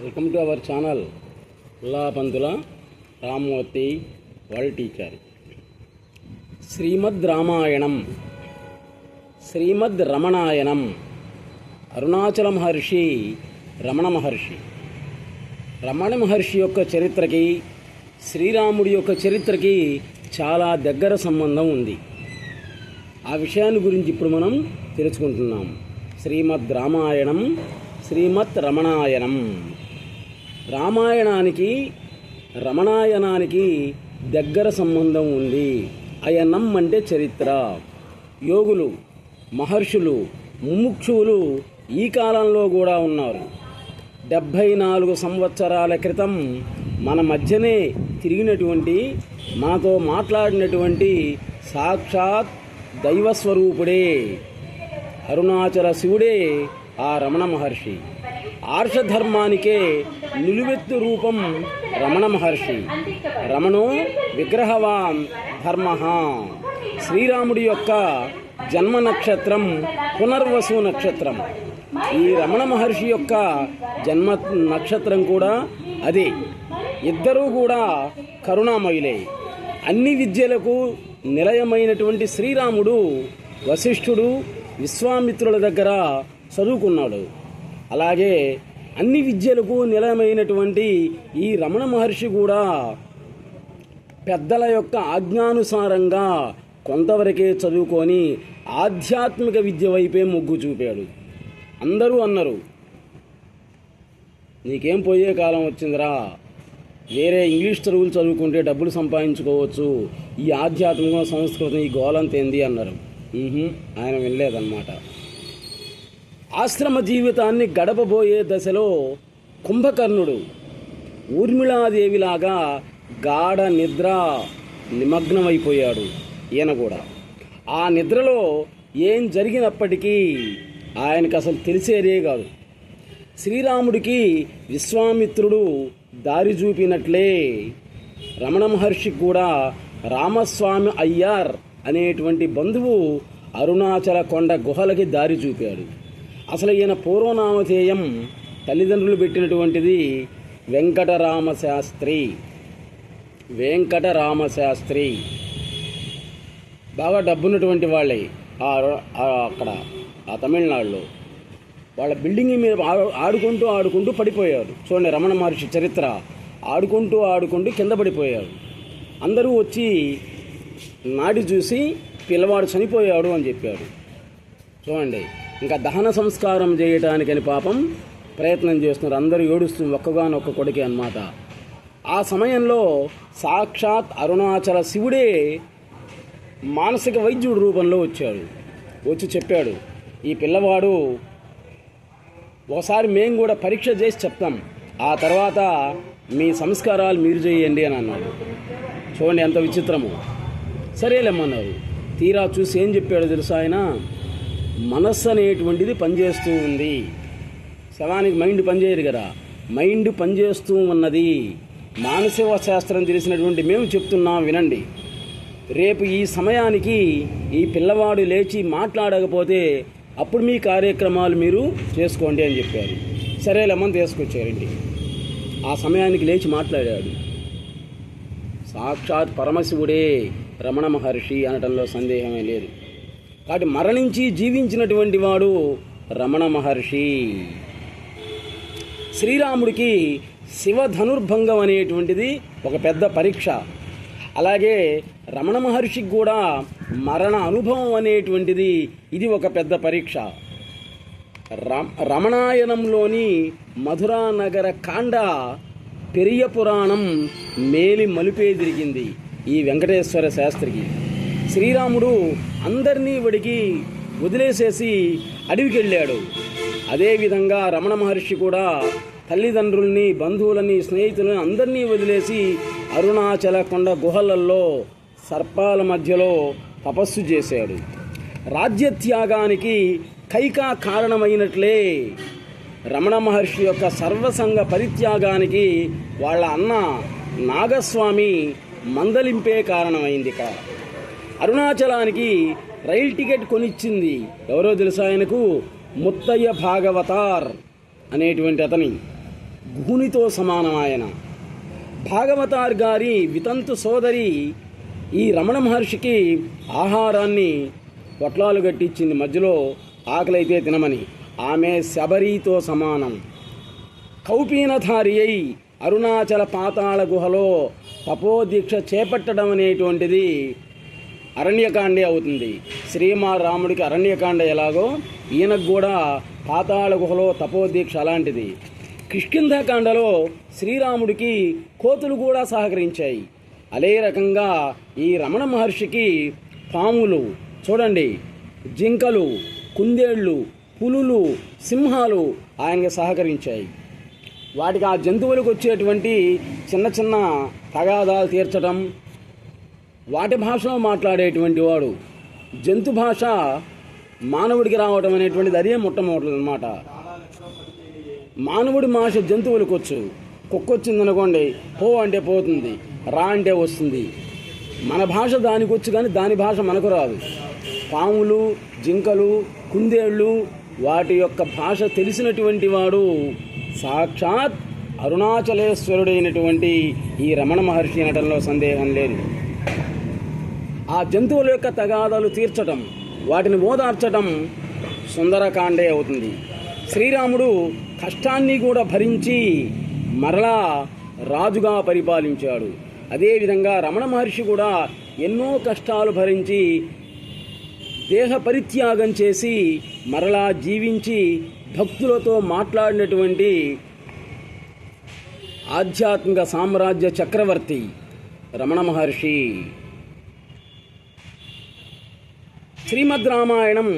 Welcome to our channel Pullapantula Rammurthy world teacher. Srimad Ramayanam, Srimad Ramanayanam. Arunachala Maharshi, Ramana Maharshi. Ramana Maharshi యొక్క చరిత్రకి శ్రీరాముడి యొక్క చరిత్రకి చాలా దగ్గర సంబంధం ఉంది. ఆ విషయాన్ని గురించి ఇప్పుడు మనం తెలుసుకుంటున్నాం. శ్రీమద్ రామాయణం, శ్రీమద్ రమణాయణం. రామాయణానికి రమణాయనానికి దగ్గర సంబంధం ఉంది. అయనం అంటే చరిత్ర. యోగులు, మహర్షులు, ముముక్షువులు ఈ కాలంలో కూడా ఉన్నారు. 74 సంవత్సరాల క్రితం మన మధ్యనే తిరిగినటువంటి, మనతో మాట్లాడినటువంటి సాక్షాత్ దైవస్వరూపుడే, అరుణాచల శివుడే ఆ రమణ మహర్షి. ఆర్షధర్మానికే నిలువెత్తు రూపం రమణ మహర్షి. రమణో విగ్రహవాన్ ధర్మ. శ్రీరాముడి యొక్క జన్మ నక్షత్రం పునర్వసు నక్షత్రం. ఈ రమణ మహర్షి యొక్క జన్మ నక్షత్రం కూడా అదే. ఇద్దరూ కూడా కరుణామయులే. అన్ని విద్యలకు నిలయమైనటువంటి శ్రీరాముడు వశిష్ఠుడు, విశ్వామిత్రుల దగ్గర చదువుకున్నాడు. అలాగే అన్ని విద్యలకు నిలయమైనటువంటి ఈ రమణ మహర్షి కూడా పెద్దల యొక్క ఆజ్ఞానుసారంగా కొంతవరకే చదువుకొని ఆధ్యాత్మిక విద్య వైపే మొగ్గు చూపాడు. అందరూ అన్నారు, నీకేం పోయే కాలం వచ్చిందిరా, వేరే ఇంగ్లీష్ చదువులు చదువుకుంటే డబ్బులు సంపాదించుకోవచ్చు, ఈ ఆధ్యాత్మికం సంస్కృతం ఈ గోలంతేంది అన్నారు. ఆయన వినలేదన్నమాట. ఆశ్రమ జీవితాన్ని గడపబోయే దశలో కుంభకర్ణుడు ఊర్మిళాదేవిలాగా గాఢ నిద్ర నిమగ్నమైపోయాడు. ఈయన కూడా ఆ నిద్రలో ఏం జరిగినప్పటికీ ఆయనకు అసలు తెలిసేదే కాదు. శ్రీరాముడికి విశ్వామిత్రుడు దారి చూపినట్లే రమణ మహర్షికి కూడా రామస్వామి అయ్యార్ అనేటువంటి బంధువు అరుణాచల కొండ గుహలకి దారి చూపాడు. అసలు ఈయన పూర్వనామధేయం తల్లిదండ్రులు పెట్టినటువంటిది వెంకటరామశాస్త్రి. వెంకటరామశాస్త్రి బాగా డబ్బున్నటువంటి వాళ్ళే అక్కడ ఆ తమిళనాడులో. వాళ్ళ బిల్డింగ్ మీద ఆడుకుంటూ పడిపోయారు. చూడండి రమణ మహర్షి చరిత్ర. ఆడుకుంటూ కింద పడిపోయారు. అందరూ వచ్చి నాడి చూసి పిల్లవాడు చనిపోయాడు అని చెప్పాడు. చూడండి, ఇంకా దహన సంస్కారం చేయటానికని పాపం ప్రయత్నం చేస్తున్నారు. అందరూ ఏడుస్తూ ఒక్కగానొక్క కొడుకే అన్నమాట. ఆ సమయంలో సాక్షాత్ అరుణాచల శివుడే మానసిక వైద్యుడి రూపంలో వచ్చాడు. వచ్చి చెప్పాడు, ఈ పిల్లవాడు ఒకసారి మేము కూడా పరీక్ష చేసి చెప్తాం, ఆ తర్వాత మీ సంస్కారాలు మీరు చేయండి అని అన్నాడు. చూడండి ఎంత విచిత్రము. సరేలేమన్నారు. తీరా చూసి ఏం చెప్పాడో తెలుసా ఆయన? మనస్సు అనేటువంటిది పనిచేస్తూ ఉంది. శవానికి మైండ్ పనిచేయదు కదా, మైండ్ పనిచేస్తూ ఉన్నది. మానసిక శాస్త్రం తెలిసినటువంటి మేము చెప్తున్నాం వినండి. రేపు ఈ సమయానికి ఈ పిల్లవాడు లేచి మాట్లాడకపోతే అప్పుడు మీ కార్యక్రమాలు మీరు చేసుకోండి అని చెప్పారు. సరేలేమని తీసుకొచ్చారండి. ఆ సమయానికి లేచి మాట్లాడాడు. సాక్షాత్ పరమశివుడే రమణ మహర్షి అనటంలో సందేహమే లేదు. కాబట్టి మరణించి జీవించినటువంటి వాడు రమణ మహర్షి. శ్రీరాముడికి శివధనుర్భంగం అనేటువంటిది ఒక పెద్ద పరీక్ష. అలాగే రమణ మహర్షికి కూడా మరణ అనుభవం అనేటువంటిది ఇది ఒక పెద్ద పరీక్ష. రమణాయనంలోని మధురానగర కాండ పెరియ పురాణం మేలి మలుపే తిరిగింది ఈ వెంకటేశ్వర శాస్త్రికి. శ్రీరాముడు అందరినీ వదిలేసేసి అడవికి వెళ్ళాడు. అదేవిధంగా రమణ మహర్షి కూడా తల్లిదండ్రుల్ని, బంధువులని, స్నేహితులని అందరినీ వదిలేసి అరుణాచల కొండ గుహలల్లో సర్పాల మధ్యలో తపస్సు చేశాడు. రాజ్యత్యాగానికి కైకా కారణమైనట్లే రమణ మహర్షి యొక్క సర్వసంగ పరిత్యాగానికి వాళ్ళ అన్న నాగస్వామి మందలింపే కారణమైంది. అరుణాచలానికి రైలు టికెట్ కొనిచ్చింది ఎవరో తెలుసా ఆయనకు? ముత్తయ్య భాగవతార్ అనేటువంటి అతని. గుహునితో సమానం ఆయన. భాగవతార్ గారి వితంతు సోదరి ఈ రమణ మహర్షికి ఆహారాన్ని పొట్లాలు గట్టించింది, మధ్యలో ఆకలైతే తినమని. ఆమె శబరితో సమానం. కౌపీనధారి అయి అరుణాచల పాతాళ గుహలో తపోదీక్ష చేపట్టడం అనేటువంటిది అరణ్యకాండే అవుతుంది. శ్రీరాముడికి అరణ్యకాండ ఎలాగో ఈయనకు కూడా పాతాళ గుహలో తపోదీక్ష అలాంటిది. కిష్కింధకాండలో శ్రీరాముడికి కోతులు కూడా సహకరించాయి. అదే రకంగా ఈ రమణ మహర్షికి పాములు చూడండి, జింకలు, కుందేళ్ళు, పులులు, సింహాలు ఆయనకి సహకరించాయి. వాటికి ఆ జంతువులకు వచ్చేటువంటి చిన్న చిన్న తగాదాలు తీర్చడం, వాటి భాషలో మాట్లాడేటువంటి వాడు. జంతు భాష మానవుడికి రావటం అనేటువంటిది అదే మొట్టమొదటి అన్నమాట. మానవుడి భాష జంతువులకు వచ్చు. కుక్క వచ్చిందనుకోండి, పో అంటే పోతుంది, రా అంటే వస్తుంది. మన భాష దానికి వచ్చు, కానీ దాని భాష మనకు రాదు. పాములు, జింకలు, కుందేళ్ళు వాటి యొక్క భాష తెలిసినటువంటి వాడు సాక్షాత్ అరుణాచలేశ్వరుడైనటువంటి ఈ రమణ మహర్షి అనటంలో సందేహం లేదు. ఆ జంతువుల యొక్క తగాదాలు తీర్చటం, వాటిని ఓదార్చటం సుందరకాండే అవుతుంది. శ్రీరాముడు కష్టాన్ని కూడా భరించి మరలా రాజుగా పరిపాలించాడు. అదేవిధంగా రమణ మహర్షి కూడా ఎన్నో కష్టాలు భరించి దేహ పరిత్యాగం చేసి మరలా జీవించి భక్తులతో మాట్లాడినటువంటి ఆధ్యాత్మిక సామ్రాజ్య చక్రవర్తి రమణ మహర్షి. శ్రీమద్ రామాయణం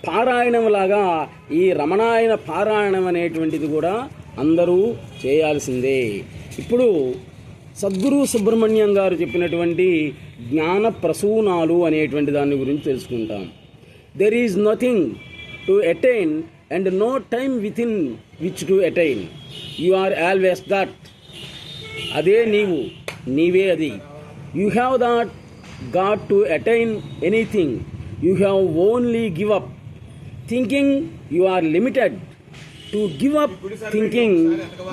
పారాయణంలాగా ఈ రమణాయన పారాయణం అనేటువంటిది కూడా అందరూ చేయాల్సిందే. ఇప్పుడు సద్గురు సుబ్రహ్మణ్యం గారు చెప్పినటువంటి జ్ఞాన ప్రసూనాలు అనేటువంటి దాని గురించి తెలుసుకుంటాం. There is nothing to attain and no time with in which to attain. You are always that. అదే నీవు, నీవే అది. You have that got to attain anything. You have only give up thinking you are limited. To give up thinking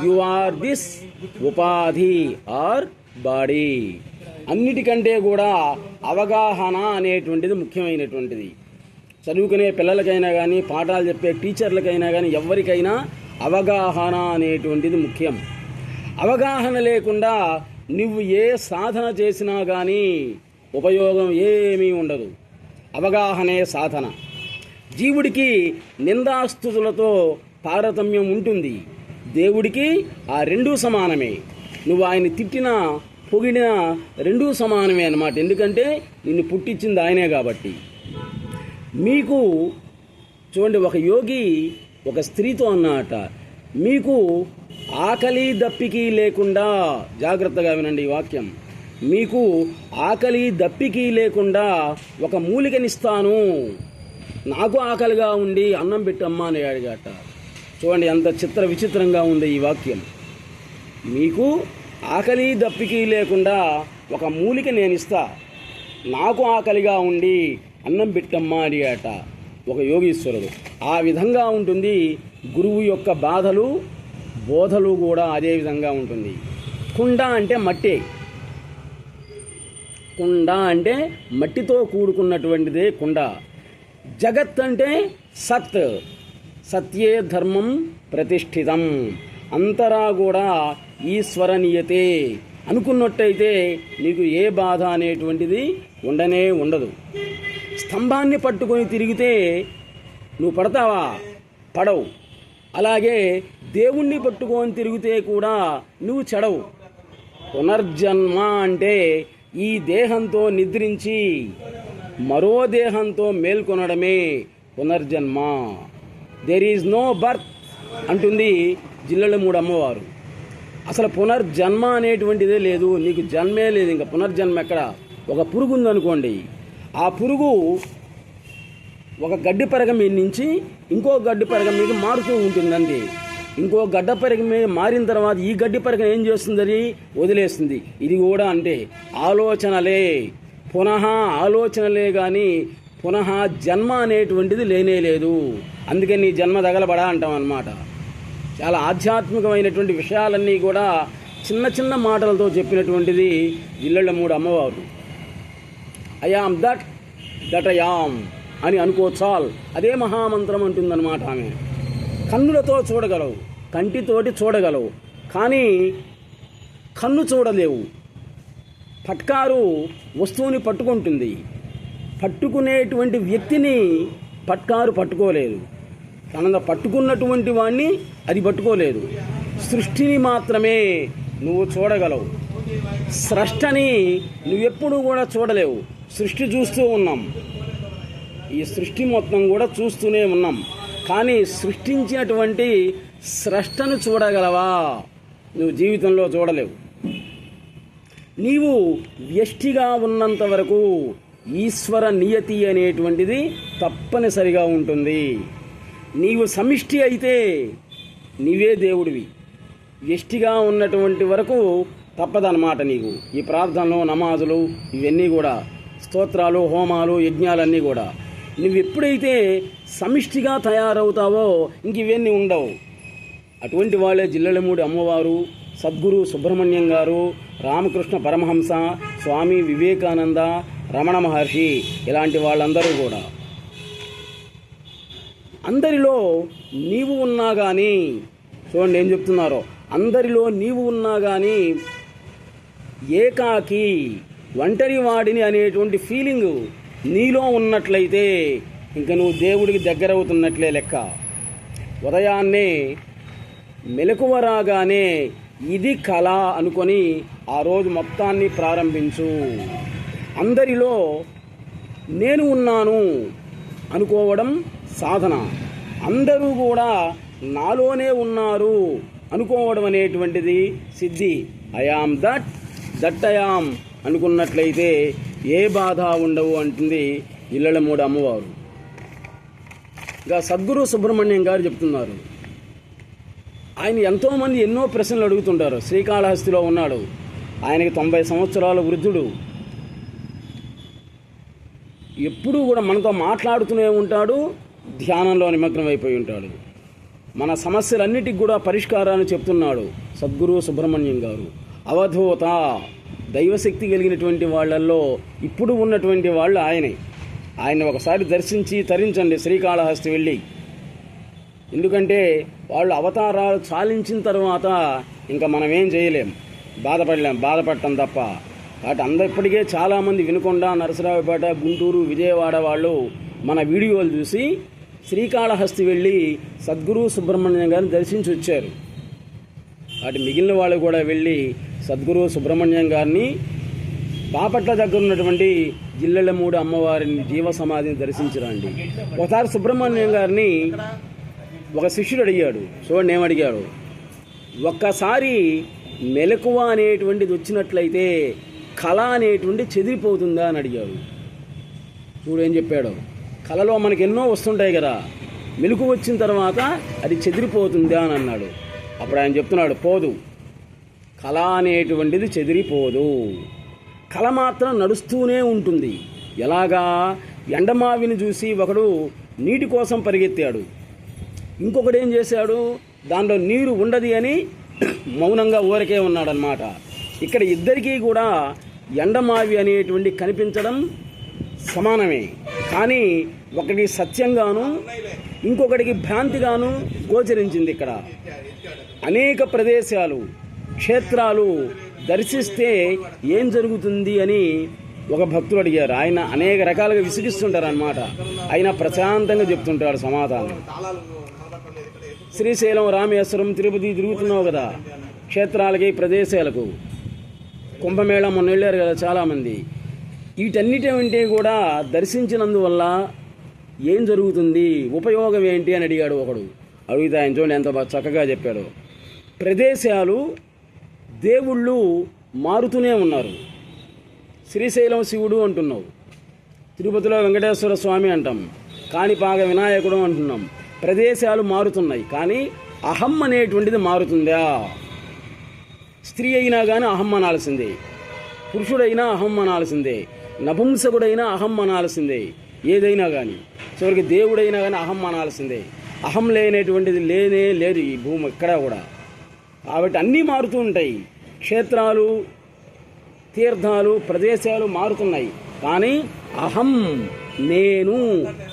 you are this ఉపాధి or body. అన్నిటికంటే కూడా అవగాహన అనేటువంటిది ముఖ్యమైనటువంటిది. చదువుకునే పిల్లలకైనా కానీ, పాఠాలు చెప్పే టీచర్లకైనా కానీ, ఎవరికైనా అవగాహన అనేటువంటిది ముఖ్యం. అవగాహన లేకుండా నువ్వు ఏ సాధన చేసినా కానీ ఉపయోగం ఏమీ ఉండదు. అవగాహనే సాధన. జీవుడికి నిందాస్తుతులతో తారతమ్యం ఉంటుంది, దేవుడికి ఆ రెండూ సమానమే. నువ్వు ఆయన తిట్టినా పొగిడినా రెండూ సమానమే అన్నమాట. ఎందుకంటే నిన్ను పుట్టించింది ఆయనే కాబట్టి. మీకు చూడండి, ఒక యోగి ఒక స్త్రీతో అన్నమాట, మీకు ఆకలి దప్పికి లేకుండా, జాగ్రత్తగా వినండి ఈ వాక్యం, మీకు ఆకలి దప్పికి లేకుండా ఒక మూలికనిస్తాను, నాకు ఆకలిగా ఉండి అన్నం పెట్టమ్మా అని అడిగాట. చూడండి ఎంత విచిత్రంగా ఉంది ఈ వాక్యం. మీకు ఆకలి దప్పికి లేకుండా ఒక మూలిక నేను ఇస్తా, నాకు ఆకలిగా ఉండి అన్నం పెట్టమ్మా అడిగాట ఒక యోగీశ్వరుడు. ఆ విధంగా ఉంటుంది గురువు యొక్క బాధలు, బోధలు కూడా అదే విధంగా ఉంటుంది. కుండ అంటే మట్టి. కుండ అంటే మట్టితో కూడుకున్నటువంటిదే కుండ. జగత్ అంటే సత్. సత్యే ధర్మం ప్రతిష్ఠితం. అంతరా కూడా ఈశ్వరనీయతే అనుకున్నట్టయితే నీకు ఏ బాధ అనేటువంటిది ఉండనే ఉండదు. స్తంభాన్ని పట్టుకొని తిరిగితే నువ్వు పడతావా? పడవు. అలాగే దేవుణ్ణి పట్టుకొని తిరిగితే కూడా నువ్వు చెడవు. పునర్జన్మ అంటే ఈ దేహంతో నిద్రించి మరో దేహంతో మేల్కొనడమే పునర్జన్మ. దెర్ ఈజ్ నో బర్త్ అంటుంది జిల్లెల మూడు అమ్మవారు. అసలు పునర్జన్మ అనేటువంటిదే లేదు, నీకు జన్మే లేదు. ఇంకా పునర్జన్మ ఎక్కడ? ఒక పురుగు ఉందనుకోండి, ఆ పురుగు ఒక గడ్డి పరగ మీద నుంచి ఇంకో గడ్డి పరగ మీద మారుతూ ఉంటుంది అంతే. ఇంకో గడ్డ పరగ మీద మారిన తర్వాత ఈ గడ్డి పరగ ఏం చేస్తుందని వదిలేస్తుంది. ఇది కూడా అంటే ఆలోచనలే, పునః ఆలోచనలే కానీ పునః జన్మ అనేటువంటిది లేనే లేదు. అందుకే నీ జన్మ తగలబడా అంటాం అన్నమాట. చాలా ఆధ్యాత్మికమైనటువంటి విషయాలన్నీ కూడా చిన్న చిన్న మాటలతో చెప్పినటువంటిది జిల్లెళ్ళమూడి అమ్మవారు. ఐయామ్ దట్ ఐయామ్ అని అనుకో చాల్, అదే మహామంత్రం అంటుందన్నమాట ఆమె. కన్నులతో చూడగలవు, కంటితోటి చూడగలవు, కానీ కన్ను చూడలేవు. పట్కారు వస్తువుని పట్టుకుంటుంది, పట్టుకునేటువంటి వ్యక్తిని పట్కారు పట్టుకోలేదు. తన పట్టుకున్నటువంటి వాడిని అది పట్టుకోలేదు. సృష్టిని మాత్రమే నువ్వు చూడగలవు, స్రష్టని నువ్వెప్పుడు కూడా చూడలేవు. సృష్టి చూస్తూ ఉన్నాం, ఈ సృష్టి మొత్తం కూడా చూస్తూనే ఉన్నాం, కానీ సృష్టించినటువంటి స్రష్టను చూడగలవా? నువ్వు జీవితంలో చూడలేవు. నీవు వ్యష్టిగా ఉన్నంత వరకు ఈశ్వర నియతి అనేటువంటిది తప్పనిసరిగా ఉంటుంది. నీవు సమిష్టి అయితే నీవే దేవుడివి. వ్యష్టిగా ఉన్నటువంటి వరకు తప్పదన్నమాట నీకు. ఈ ప్రార్థనలు, నమాజులు, ఇవన్నీ కూడా స్తోత్రాలు, హోమాలు, యజ్ఞాలన్నీ కూడా నువ్వు ఎప్పుడైతే సమిష్టిగా తయారవుతావో ఇంక ఇవన్నీ ఉండవు. అటువంటి వాళ్ళే జిల్లెళ్ళమూడి అమ్మవారు, సద్గురు సుబ్రహ్మణ్యం గారు, రామకృష్ణ పరమహంస, స్వామి వివేకానంద, రమణ మహర్షి, ఇలాంటి వాళ్ళందరూ కూడా. అందరిలో నీవు ఉన్నా కానీ, చూడండి ఏం చెప్తున్నారో, అందరిలో నీవు ఉన్నా కానీ ఏకాకి, ఒంటరి వాడిని అనేటువంటి ఫీలింగు నీలో ఉన్నట్లయితే ఇంక నువ్వు దేవుడికి దగ్గరవుతున్నట్లే లెక్క. ఉదయాన్నే మెలకువ రాగానే ఇది కళ అనుకొని ఆ రోజు మొత్తాన్ని ప్రారంభించు. అందరిలో నేను ఉన్నాను అనుకోవడం సాధన, అందరూ కూడా నాలోనే ఉన్నారు అనుకోవడం అనేటువంటిది సిద్ధి. ఐయామ్ దట్ ఐయామ్ అనుకున్నట్లయితే ఏ బాధ ఉండవు అంటుంది జిల్లెళ్ళమూడి అమ్మవారు. ఇంకా సద్గురు సుబ్రహ్మణ్యం గారు చెప్తున్నారు, ఆయన ఎంతోమంది ఎన్నో ప్రశ్నలు అడుగుతుంటారు. శ్రీకాళహస్తిలో ఉన్నాడు, ఆయనకి 90 సంవత్సరాల వృద్ధుడు. ఎప్పుడూ కూడా మనతో మాట్లాడుతూనే ఉంటాడు, ధ్యానంలో నిమగ్నం అయిపోయి ఉంటాడు. మన సమస్యలన్నిటికి కూడా పరిష్కారాన్ని చెప్తున్నాడు సద్గురు సుబ్రహ్మణ్యం గారు. అవధూత, దైవశక్తి కలిగినటువంటి వాళ్ళల్లో ఇప్పుడు ఉన్నటువంటి వాళ్ళు ఆయన ఒకసారి దర్శించి తరించండి శ్రీకాళహస్తి వెళ్ళి. ఎందుకంటే వాళ్ళు అవతారాలు చాలించిన తర్వాత ఇంకా మనం ఏం చేయలేం, బాధపడటం తప్ప. కాబట్టి ఇప్పటికే చాలామంది వినుకొండ, నరసరావుపేట, గుంటూరు, విజయవాడ వాళ్ళు మన వీడియోలు చూసి శ్రీకాళహస్తి వెళ్ళి సద్గురు సుబ్రహ్మణ్యం గారిని దర్శించి వచ్చారు. కాబట్టి మిగిలిన వాళ్ళు కూడా వెళ్ళి సద్గురు సుబ్రహ్మణ్యం గారిని, బాపట్ల దగ్గర ఉన్నటువంటి జిల్లెళ్ళమూడి అమ్మవారిని జీవ సమాధిని దర్శించరండి. ఒకసారి సుబ్రహ్మణ్యం గారిని ఒక శిష్యుడు అడిగాడు, చూడండి ఏమడిగాడు, ఒక్కసారి మెలకువ అనేటువంటిది వచ్చినట్లయితే కళ అనేటువంటి చెదిరిపోతుందా అని అడిగాడు. చూడు ఏం చెప్పాడు, కళలో మనకి ఎన్నో వస్తుంటాయి కదా, మెలకు వచ్చిన తర్వాత అది చెదిరిపోతుందా అని అన్నాడు. అప్పుడు ఆయన చెప్తున్నాడు, పోదు, కళ అనేటువంటిది చెదిరిపోదు, కళ మాత్రం నడుస్తూనే ఉంటుంది. ఎలాగా? ఎండమావిని చూసి ఒకడు నీటి కోసం పరిగెత్తాడు, ఇంకొకడు ఏం చేశాడు, దానిలో నీరు ఉండదు అని మౌనంగా ఊరకే ఉన్నాడనమాట. ఇక్కడ ఇద్దరికీ కూడా ఎండమావి అనేటువంటి కనిపించడం సమానమే, కానీ ఒకటి సత్యంగాను ఇంకొకటికి భ్రాంతిగాను గోచరించింది. ఇక్కడ అనేక ప్రదేశాలు, క్షేత్రాలు దర్శిస్తే ఏం జరుగుతుంది అని ఒక భక్తుడు అడిగారు. ఆయన అనేక రకాలుగా విసిగిస్తుంటారు అన్నమాట, ఆయన ప్రశాంతంగా చెప్తుంటాడు సమాధానం. శ్రీశైలం, రామేశ్వరం, తిరుపతి తిరుగుతున్నావు కదా, క్షేత్రాలకి, ప్రదేశాలకు. కుంభమేళ మొన్న వెళ్ళారు కదా చాలామంది. వీటన్నిటి కూడా దర్శించినందువల్ల ఏం జరుగుతుంది, ఉపయోగం ఏంటి అని అడిగాడు ఒకడు. అడిగితే ఆయన చూడండి ఎంత చక్కగా చెప్పాడు. ప్రదేశాలు, దేవుళ్ళు మారుతూనే ఉన్నారు. శ్రీశైలం శివుడు అంటున్నావు, తిరుపతిలో వెంకటేశ్వర స్వామి అంటాం, కాణిపాక వినాయకుడు అంటున్నాం. ప్రదేశాలు మారుతున్నాయి, కానీ అహం అనేటువంటిది మారుతుందా? స్త్రీ అయినా కానీ అహం అనాల్సిందే, పురుషుడైనా అహం అనాల్సిందే, నపుంసకుడైనా అహం అనాల్సిందే, ఏదైనా కానీ చివరికి దేవుడైనా కానీ అహం అనాల్సిందే. అహం లేనటువంటిది లేనే లేదు ఈ భూమి ఎక్కడ కూడా. కాబట్టి అన్నీ మారుతూ ఉంటాయి. క్షేత్రాలు, తీర్థాలు, ప్రదేశాలు మారుతున్నాయి, కానీ అహం నేను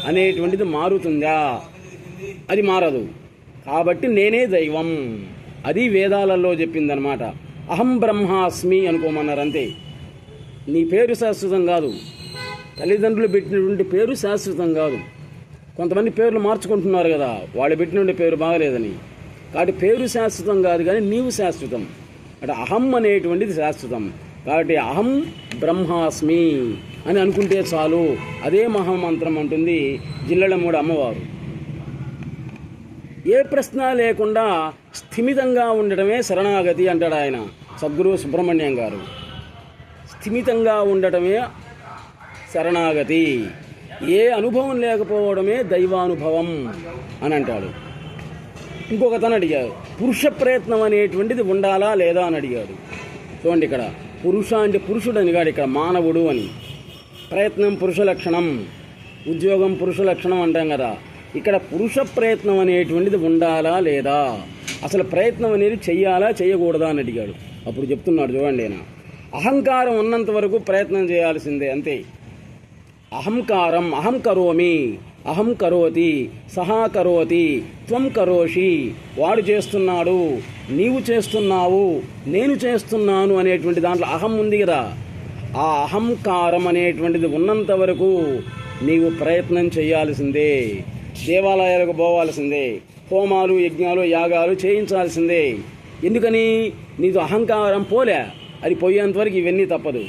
అనేటువంటిది మారుతుందా? అది మారదు. కాబట్టి నేనే దైవం, అది వేదాలలో చెప్పిందనమాట. అహం బ్రహ్మాస్మి అనుకోమన్నారు అంతే. నీ పేరు శాశ్వతం కాదు, తల్లిదండ్రులు పెట్టినటువంటి పేరు శాశ్వతం కాదు. కొంతమంది పేర్లు మార్చుకుంటున్నారు కదా, వాళ్ళు పెట్టినటువంటి పేరు బాగలేదని. కాబట్టి పేరు శాశ్వతం కాదు, కానీ నీవు శాశ్వతం. అంటే అహం అనేటువంటిది శాశ్వతం. కాబట్టి అహం బ్రహ్మాస్మి అని అనుకుంటే చాలు. అదే మహామంత్రం అంటుంది జిల్లెళ్ళమ్మడి అమ్మవారు. ఏ ప్రశ్న లేకుండా స్థిమితంగా ఉండటమే శరణాగతి అంటాడు ఆయన సద్గురు సుబ్రహ్మణ్యం గారు. స్థిమితంగా ఉండటమే శరణాగతి, ఏ అనుభవం లేకపోవడమే దైవానుభవం అని అంటాడు. ఇంకొకతను అడిగాడు, పురుష ప్రయత్నం అనేటువంటిది ఉండాలా లేదా అని అడిగాడు. చూడండి, ఇక్కడ పురుష అంటే పురుషుడు అని కాదు, ఇక్కడ మానవుడు అని. ప్రయత్నం పురుష లక్షణం, ఉద్యోగం పురుష లక్షణం అంటాం కదా. ఇక్కడ పురుష ప్రయత్నం అనేటువంటిది ఉండాలా లేదా, అసలు ప్రయత్నం అనేది చెయ్యాలా చేయకూడదా అని అడిగాడు. అప్పుడు చెప్తున్నాడు చూడండి ఆయన, అహంకారం ఉన్నంత వరకు ప్రయత్నం చేయాల్సిందే అంతే. అహంకారం, అహం కరోమి, అహం కరోతి, సహా కరోతి, త్వం కరోషి, వాడు చేస్తున్నాడు, నీవు చేస్తున్నావు, నేను చేస్తున్నాను అనేటువంటి దాంట్లో అహం ఉంది కదా. ఆ అహంకారం అనేటువంటిది ఉన్నంత వరకు నీవు ప్రయత్నం చేయాల్సిందే. దేవాలయాలకు పోవాల్సిందే, హోమాలు, యజ్ఞాలు, యాగాలు చేయించాల్సిందే. ఎందుకని? నీతో అహంకారం పోలే, అది పోయేంతవరకు ఇవన్నీ తప్పదు.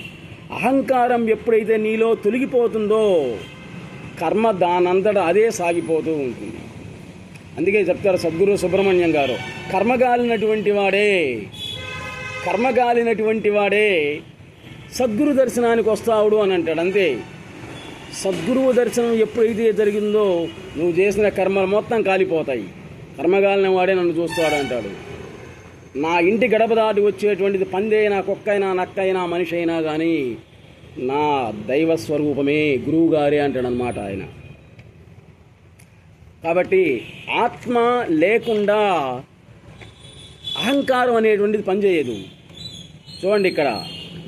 అహంకారం ఎప్పుడైతే నీలో తొలగిపోతుందో కర్మ దానంతటా అదే సాగిపోతూ ఉంటుంది. అందుకే చెప్తారు సద్గురు సుబ్రహ్మణ్యం గారు, కర్మగాలినటువంటి వాడే సద్గురు దర్శనానికి వస్తాడు అని అంటాడు. అంతే. సద్గురువు దర్శనం ఎప్పుడైతే జరిగిందో నువ్వు చేసిన కర్మలు మొత్తం కాలిపోతాయి. కర్మగాలిన వాడే నన్ను చూస్తాడు అంటాడు. నా ఇంటి గడప దాటి వచ్చేటువంటిది పందైనా, కుక్కైనా, నక్కైనా, మనిషి అయినా కానీ నా దైవస్వరూపమే, గురువుగారే అంటాడు అన్నమాట ఆయన. కాబట్టి ఆత్మ లేకుండా అహంకారం అనేటువంటిది పనిచేయదు. చూడండి, ఇక్కడ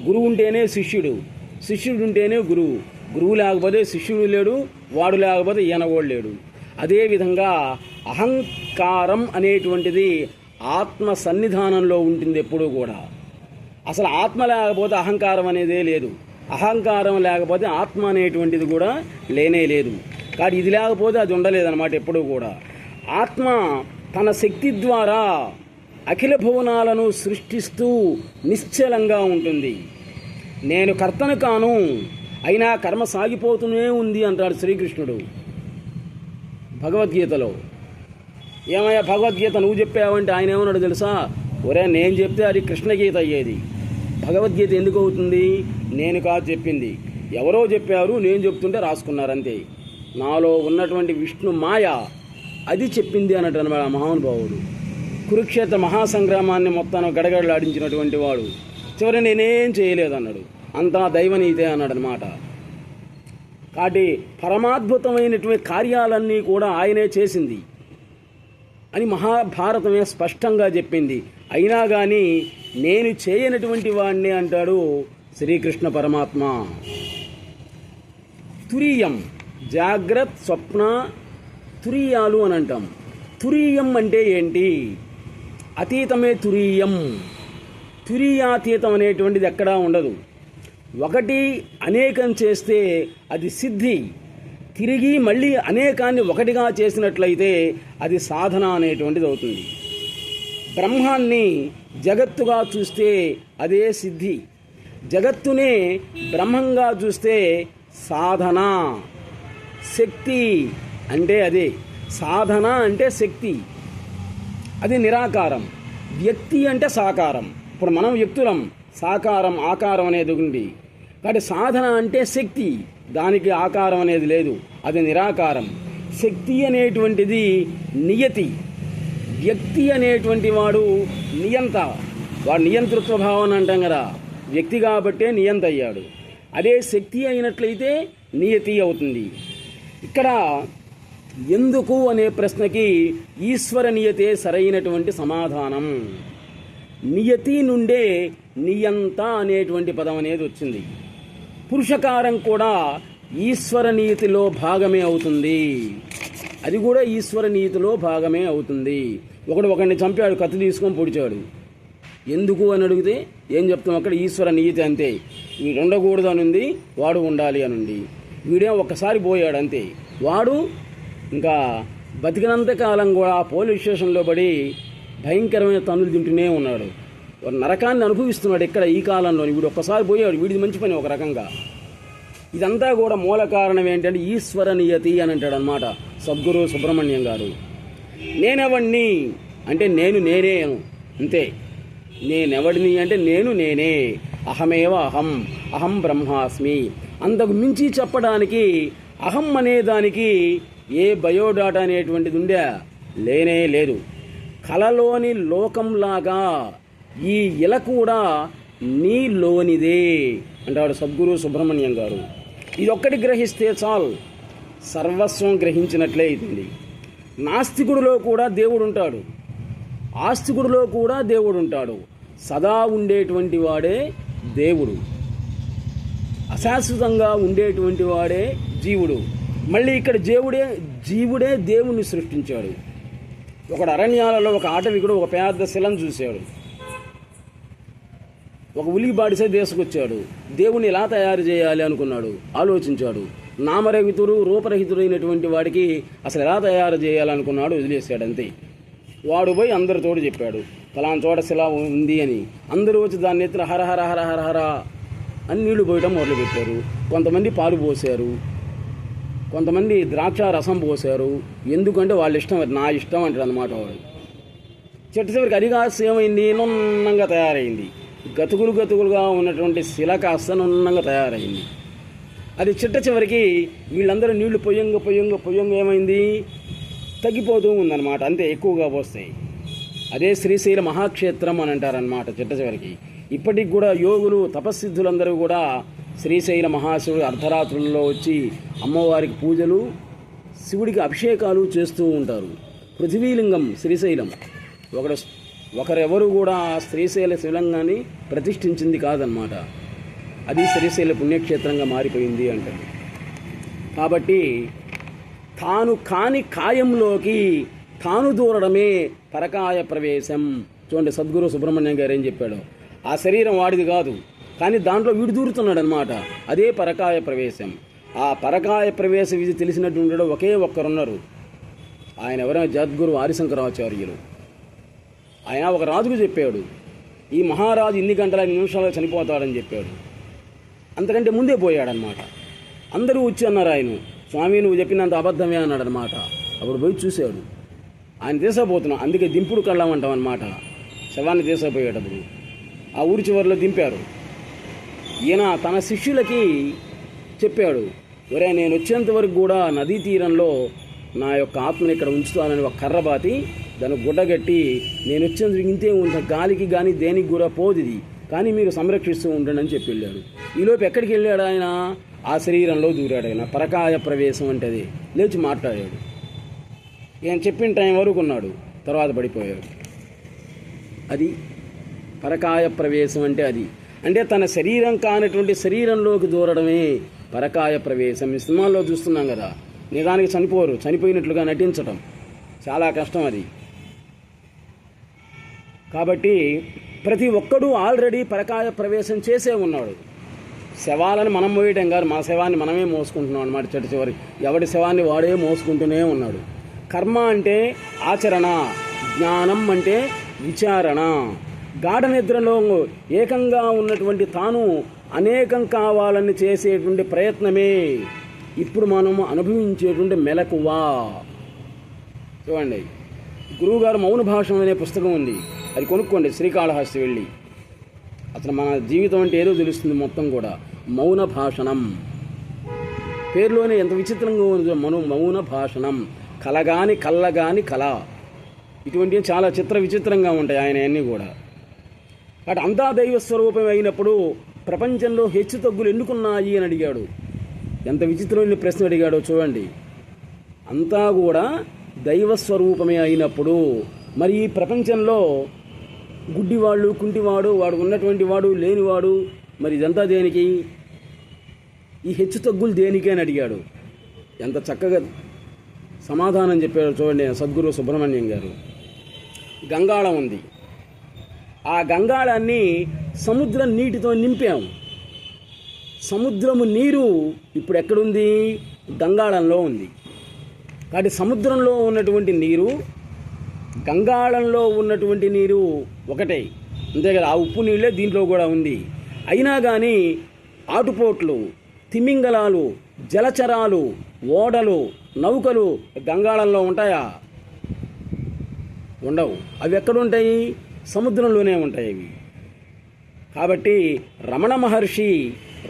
గురువు ఉంటేనే శిష్యుడు, శిష్యుడు ఉంటేనే గురువు, గురువు లేకపోతే శిష్యుడు లేడు, వాడు లేకపోతే ఈయనగోడు లేడు. అదేవిధంగా అహంకారం అనేటువంటిది ఆత్మ సన్నిధానంలో ఉంటుంది ఎప్పుడూ కూడా. అసలు ఆత్మ లేకపోతే అహంకారం అనేదే లేదు, అహంకారం లేకపోతే ఆత్మ అనేటువంటిది కూడా లేనే లేదు. కాబట్టి ఇది లేకపోతే అది ఉండలేదన్నమాట ఎప్పుడూ కూడా. ఆత్మ తన శక్తి ద్వారా అఖిల భువనాలను సృష్టిస్తూ నిశ్చలంగా ఉంటుంది. నేను కర్తను కాను, అయినా కర్మ సాగిపోతూనే ఉంది అంటాడు శ్రీకృష్ణుడు భగవద్గీతలో. ఏమయ్యా భగవద్గీత నువ్వు చెప్పావంటే ఆయన ఏమన్నాడు తెలుసా? ఒరే, నేను చెప్తే అది కృష్ణగీత అయ్యేది, భగవద్గీత ఎందుకు అవుతుంది? నేను కాదు చెప్పింది, ఎవరో చెప్పారు, నేను చెప్తుంటే రాసుకున్నారంతే. నాలో ఉన్నటువంటి విష్ణు మాయ అది చెప్పింది అన్నట్టు అన్నమాట మహానుభావుడు. కురుక్షేత్ర మహాసంగ్రామాన్ని మొత్తాన్ని గడగడలాడించినటువంటి వాడు చివరి నేనేం చేయలేదన్నాడు, అంతా దైవనీతే అన్నాడు అనమాట. కాబట్టి పరమాద్భుతమైనటువంటి కార్యాలన్నీ కూడా ఆయనే చేసింది అని మహాభారతమే స్పష్టంగా చెప్పింది. అయినా కానీ నేను చేయనటువంటి వాడిని అంటాడు శ్రీకృష్ణ పరమాత్మ. తురీయం, జాగ్రత్త, స్వప్న, తురీయాలు అని అంటాం. తురీయం అంటే ఏంటి? అతీతమే తురీయం. తురీయాతీతం అనేటువంటిది ఎక్కడా ఉండదు. ఒకటి అనేకం చేస్తే అది సిద్ధి, తిరిగి మళ్ళీ అనేకాన్ని ఒకటిగా చేసినట్లయితే అది సాధన అనేటువంటిది అవుతుంది. బ్రహ్మాన్ని జగత్తుగా చూస్తే అదే సిద్ధి, జగత్తునే బ్రహ్మంగా చూస్తే సాధన. శక్తి అంటే అదే, సాధన అంటే శక్తి, అది నిరాకారం. వ్యక్తి అంటే సాకారం. ఇప్పుడు మనం వ్యక్తులం, సాకారం ఆకారం అనేది ఉంది. కాబట్టి సాధన అంటే శక్తి, దానికి ఆకారం అనేది లేదు, అది నిరాకారం. శక్తి అనేటువంటిది నియతి, వ్యక్తి అనేటువంటి వాడు నియంత, వాడు నియంతృత్వ భావన అంటాం కదా, వ్యక్తి కాబట్టే నియంత అయ్యాడు. అదే శక్తి అయినట్లయితే నియతి అవుతుంది. ఇక్కడ ఎందుకు అనే ప్రశ్నకి ఈశ్వర నియతే సరైనటువంటి సమాధానం. నియతి నుండే నియంత అనేటువంటి పదం అనేది వచ్చింది. పురుషకారం కూడా ఈశ్వర నీతిలో భాగమే అవుతుంది. అది కూడా ఈశ్వర నీతిలో భాగమే అవుతుంది. ఒకడిని చంపాడు, కత్తి తీసుకొని పొడిచాడు. ఎందుకు అని అడిగితే ఏం చెప్తాం? అక్కడ ఈశ్వర నీతి అంతే. వీడు ఉండకూడదు అనుంది, వాడు ఉండాలి అనుంది. వీడే ఒక్కసారి పోయాడు అంతే. వాడు ఇంకా బతికినంత కాలం కూడా పోలీస్ స్టేషన్లో పడి భయంకరమైన తన్నులు తింటూనే ఉన్నాడు. నరకాన్ని అనుభవిస్తున్నాడు ఇక్కడ ఈ కాలంలో. వీడు ఒక్కసారి పోయాడు, వీడిది మంచి పని ఒక రకంగా. ఇదంతా కూడా మూల కారణం ఏంటంటే ఈశ్వర నియతి అని అంటాడు అనమాట సద్గురు సుబ్రహ్మణ్యం గారు. నేనెవడిని అంటే నేనే అంతే. నేనెవడిని అంటే నేనే. అహమేవ అహం బ్రహ్మాస్మి. అంతకు మించి చెప్పడానికి అహం అనేదానికి ఏ బయోడాటా అనేటువంటిది ఉండే లేనే లేదు. కలలోని లోకంలాగా ఈ ఇల కూడా నీలోనిదే అంటాడు సద్గురు సుబ్రహ్మణ్యం గారు. ఇదొక్కటి గ్రహిస్తే చాలు, సర్వస్వం గ్రహించినట్లే అవుతుంది. నాస్తికుడిలో కూడా దేవుడు ఉంటాడు, ఆస్తికుడిలో కూడా దేవుడు ఉంటాడు. సదా ఉండేటువంటి వాడే దేవుడు, అశాశ్వతంగా ఉండేటువంటి వాడే జీవుడు. మళ్ళీ ఇక్కడ జీవుడే దేవుణ్ణి సృష్టించాడు. ఒకడు అరణ్యాలలో ఒక ఆటవికుడు ఒక పెద్ద శిలను చూశాడు. ఒక ఉలిబాడిసే దేశకొచ్చాడు. దేవుణ్ణి ఎలా తయారు చేయాలి అనుకున్నాడు, ఆలోచించాడు. నామరహితుడు రూపరహితుడైనటువంటి వాడికి అసలు ఎలా తయారు చేయాలనుకున్నాడు, వదిలేశాడు అంతే. వాడు పోయి అందరితోడు చెప్పాడు ఫలానా చోట శిల ఉంది అని. అందరూ వచ్చి దాన్ని ఎత్తున హర హర హర హర హర అని నీళ్లు పోయటం మొదలుపెట్టారు. కొంతమంది పాలు పోసారు, కొంతమంది ద్రాక్ష రసం పోసారు. ఎందుకంటే వాళ్ళ ఇష్టం, అది నా ఇష్టం అంటాడు అన్నమాట వాడు. చెట్టు చివరికి అది కాస్త ఏమైంది, నున్నంగా తయారైంది. గతుకులుగా ఉన్నటువంటి శిల కాస్త నున్నంగా తయారైంది. అది చిట్ట చివరికి వీళ్ళందరూ నీళ్లు పొయ్యంగా ఏమైంది, తగ్గిపోతూ ఉందన్నమాట. అంతే, ఎక్కువగా పోస్తాయి. అదే శ్రీశైల మహాక్షేత్రం అని అంటారనమాట చిట్ట చివరికి. ఇప్పటికి కూడా యోగులు తపస్సిద్ధులందరూ కూడా శ్రీశైల మహాశివుడు అర్ధరాత్రుల్లో వచ్చి అమ్మవారికి పూజలు, శివుడికి అభిషేకాలు చేస్తూ ఉంటారు. పృథివీలింగం శ్రీశైలం. ఒకరెవరు కూడా శ్రీశైల శివలింగాన్ని ప్రతిష్ఠించింది కాదనమాట. అది శ్రీశైల పుణ్యక్షేత్రంగా మారిపోయింది అంటారు. కాబట్టి తాను కాని కాయంలోకి తాను దూరడమే పరకాయ ప్రవేశం. చూడండి సద్గురు సుబ్రహ్మణ్యం గారు ఏం చెప్పాడు. ఆ శరీరం వాడిది కాదు, కానీ దాంట్లో వీడు దూరుతున్నాడు అనమాట. అదే పరకాయ ప్రవేశం. ఆ పరకాయ ప్రవేశ విధి తెలిసినటువంటి ఒకే ఒక్కరున్నారు. ఆయన ఎవరైనా జగద్గురు ఆదిశంకరాచార్యులు. ఆయన ఒక రాజుకు చెప్పాడు, ఈ మహారాజు ఇన్ని గంటల 5 నిమిషాల్లో చనిపోతాడని చెప్పాడు. అంతకంటే ముందే పోయాడనమాట. అందరూ వచ్చి అన్నారు ఆయన, స్వామి నువ్వు చెప్పినంత అబద్ధమే అన్నాడు అనమాట. అప్పుడు పోయి చూశాడు, ఆయన తీసపోతున్నాం. అందుకే దింపుడు కళ్ళం అంటాం అనమాట. శవాన్ని తీసపోయేటప్పుడు ఆ ఊరి చివరిలో దింపారు. ఈయన తన శిష్యులకి చెప్పాడు, ఒరే నేను వచ్చేంత వరకు కూడా నదీ తీరంలో నా యొక్క ఆత్మని ఇక్కడ ఉంచుతానని ఒక కర్ర బాతి దాన్ని గుడ్డగట్టి నేను వచ్చేందుకు ఇంతే ఉంటా, గాలికి కానీ దేనికి కూడా పోదిది, కానీ మీరు సంరక్షిస్తూ ఉండండి అని చెప్పి వెళ్ళాడు. ఈలోపు ఎక్కడికి వెళ్ళాడు ఆయన? ఆ శరీరంలో దూరాడు ఆయన. పరకాయ ప్రవేశం అంటే అది. లేచి మాట్లాడాడు. ఈయన చెప్పిన టైం వరకు ఉన్నాడు, తర్వాత పడిపోయాడు. అది పరకాయ ప్రవేశం అంటే అది. అంటే తన శరీరం కానటువంటి శరీరంలోకి దూరడమే పరకాయ ప్రవేశం. ఈ సినిమాల్లో చూస్తున్నాం కదా, నిజానికి చనిపోరు, చనిపోయినట్లుగా నటించటం చాలా కష్టం అది. కాబట్టి ప్రతి ఒక్కడూ ఆల్రెడీ పరకాయ ప్రవేశం చేసే ఉన్నాడు. శవాలను మనం మోయటం కాదు, మన శవాన్ని మనమే మోసుకుంటున్నాం అన్నమాట. చెట్టు చివరి ఎవడి శవాన్ని వాడే మోసుకుంటూనే ఉన్నాడు. కర్మ అంటే ఆచరణ, జ్ఞానం అంటే విచారణ. గాఢ నిద్రలో ఏకంగా ఉన్నటువంటి తాను అనేకం కావాలని చేసేటువంటి ప్రయత్నమే ఇప్పుడు మనం అనుభవించేటువంటి మెలకువా. చూడండి, గురువుగారు మౌన భాషణం అనే పుస్తకం ఉంది, అది కొనుక్కోండి శ్రీకాళహస్తి వెళ్ళి. అసలు మన జీవితం అంటే ఏదో తెలుస్తుంది మొత్తం కూడా. మౌన భాషణం పేరులోనే ఎంత విచిత్రంగా ఉంది. మౌన భాషణం. కలగాని కళ్ళగాని కళ, ఇటువంటివి చాలా విచిత్రంగా ఉంటాయి ఆయన అన్నీ కూడా. అటు అంతా దైవ స్వరూపం అయినప్పుడు ప్రపంచంలో హెచ్చు తగ్గులు ఎందుకున్నాయి అని అడిగాడు. ఎంత విచిత్రమైన ప్రశ్న అడిగాడో చూడండి. అంతా కూడా దైవస్వరూపమే అయినప్పుడు మరి ఈ ప్రపంచంలో గుడ్డివాళ్ళు, కుంటివాడు, వాడు ఉన్నటువంటి వాడు, లేనివాడు, మరి ఇదంతా దేనికి? ఈ హెచ్చు తగ్గులు దేనికి అని అడిగాడు. ఎంత చక్కగా సమాధానం చెప్పాడు చూడండి సద్గురు సుబ్రహ్మణ్యం గారు. గంగాళం ఉంది, ఆ గంగాళాన్ని సముద్రం నీటితో నింపాం. సముద్రము నీరు ఇప్పుడు ఎక్కడుంది? గంగాళంలో ఉంది. కాబట్టి సముద్రంలో ఉన్నటువంటి నీరు, గంగాళంలో ఉన్నటువంటి నీరు ఒకటే, అంతే కదా. ఆ ఉప్పు నీళ్ళే దీంట్లో కూడా ఉంది. అయినా కానీ ఆటుపోట్లు, తిమింగలాలు, జలచరాలు, ఓడలు, నౌకలు గంగాళంలో ఉంటాయా? ఉండవు. అవి ఎక్కడుంటాయి? సముద్రంలోనే ఉంటాయి అవి. కాబట్టి రమణ మహర్షి,